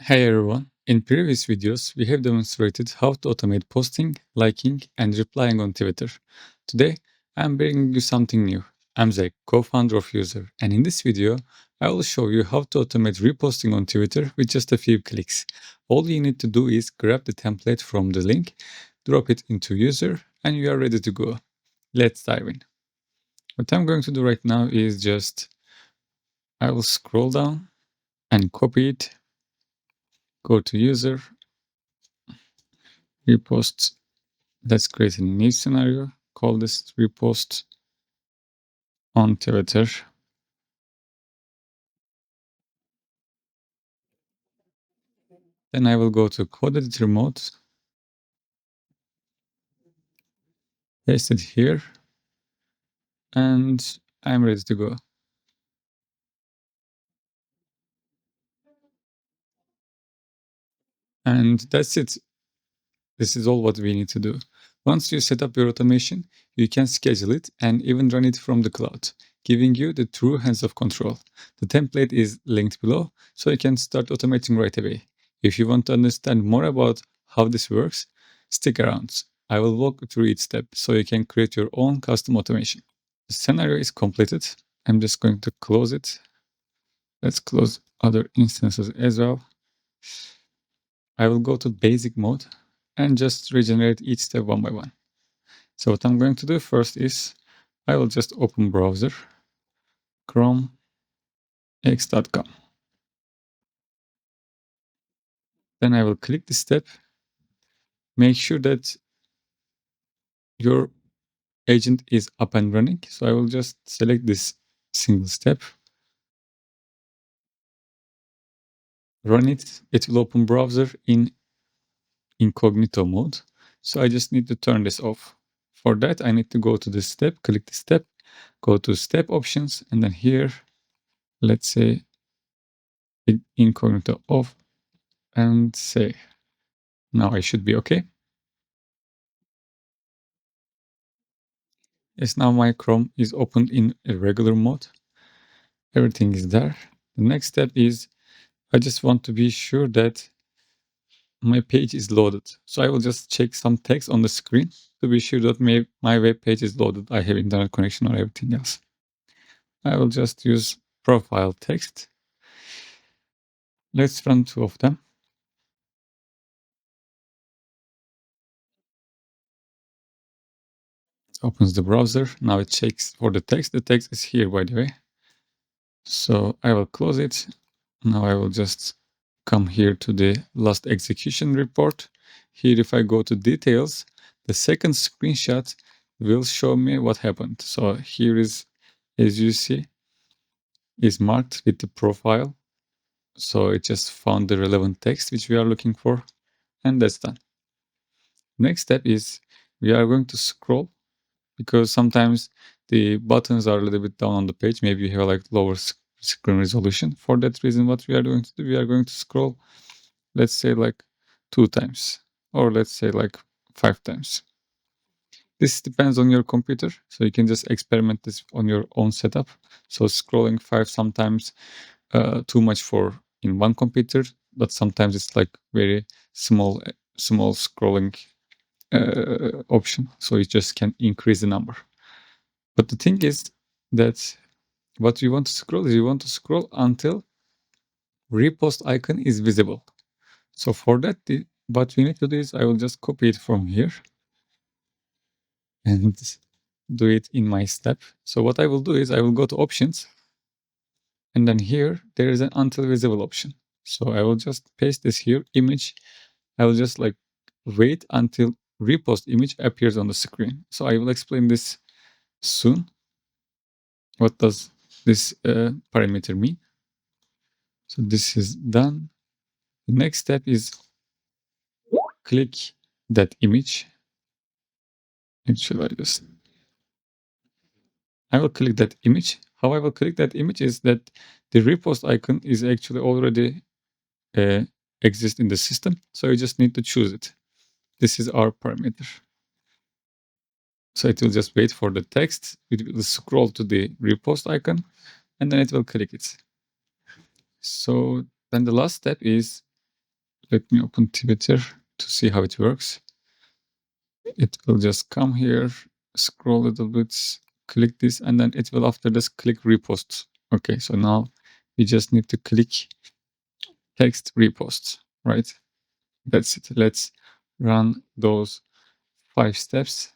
Hey everyone, in previous videos we have demonstrated how to automate posting, liking and replying on Twitter. Today I'm bringing you something new. I'm Zach, co-founder of Uxer, and in this video I will show you how to automate reposting on Twitter with just a few clicks. All you need to do is grab the template from the link, drop it into Uxer and you are ready to go. Let's dive in. What I'm going to do right now is I will scroll down and copy it, go to Uxer, repost. Let's create a new scenario. Call this repost on Twitter. Then I will go to code editor mode, paste it here, and I'm ready to go. And that's it. This is all what we need to do. Once you set up your automation, you can schedule it and even run it from the cloud, giving you the true hands-off control. The template is linked below, so you can start automating right away. If you want to understand more about how this works, stick around. I will walk you through each step so you can create your own custom automation. The scenario is completed. I'm just going to close it. Let's close other instances as well. I will go to basic mode and just regenerate each step one by one. So what I'm going to do first is I will just open browser, Chrome, x.com. Then I will click this step. Make sure that your agent is up and running. So I will just select this single step, run it. It will open browser in incognito mode. So I just need to turn this off. For that, I need to go to this step, click the step, go to step options, and then here, let's say incognito off and say, now I should be okay. Yes, now my Chrome is opened in a regular mode. Everything is there. The next step is I just want to be sure that my page is loaded. So I will just check some text on the screen to be sure that my web page is loaded. I have internet connection or everything else. I will just use profile text. Let's run two of them. It opens the browser. Now it checks for the text. The text is here, by the way. So I will close it. Now I will just come here to the last execution report. Here, if I go to details, the second screenshot will show me what happened. So here is, as you see, is marked with the profile. So it just found the relevant text which we are looking for, and that's done. Next step is we are going to scroll because sometimes the buttons are a little bit down on the page. Maybe you have like lower screen resolution. For that reason, what we are going to do, we are going to scroll, let's say like 2 times, or let's say like 5 times. This depends on your computer, so you can just experiment this on your own setup. So scrolling 5 sometimes too much for in one computer, but sometimes it's like very small scrolling option, so you just can increase the number. But the thing is that what you want to scroll is you want to scroll until repost icon is visible. So for that, what we need to do is I will just copy it from here and do it in my step. So what I will do is I will go to options, and then here there is an until visible option. So I will just paste this here, image. I will just like wait until repost image appears on the screen. So I will explain this soon. What does this parameter mean? So this is done. The next step is click that image. Actually, I will click that image. How I will click that image is that the repost icon is actually already exist in the system. So you just need to choose it. This is our parameter. So it will just wait for the text. It will scroll to the repost icon and then it will click it. So then the last step is let me open Twitter to see how it works. It will just come here, scroll a little bit, click this, and then it will after this click repost. Okay, so now we just need to click text repost, right? That's it. Let's run those 5 steps.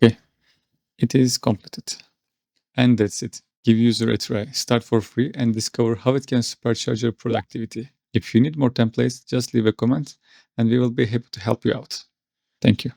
Okay, it is completed. And that's it. Give user a try. Start for free and discover how it can supercharge your productivity. If you need more templates, just leave a comment and we will be happy to help you out. Thank you.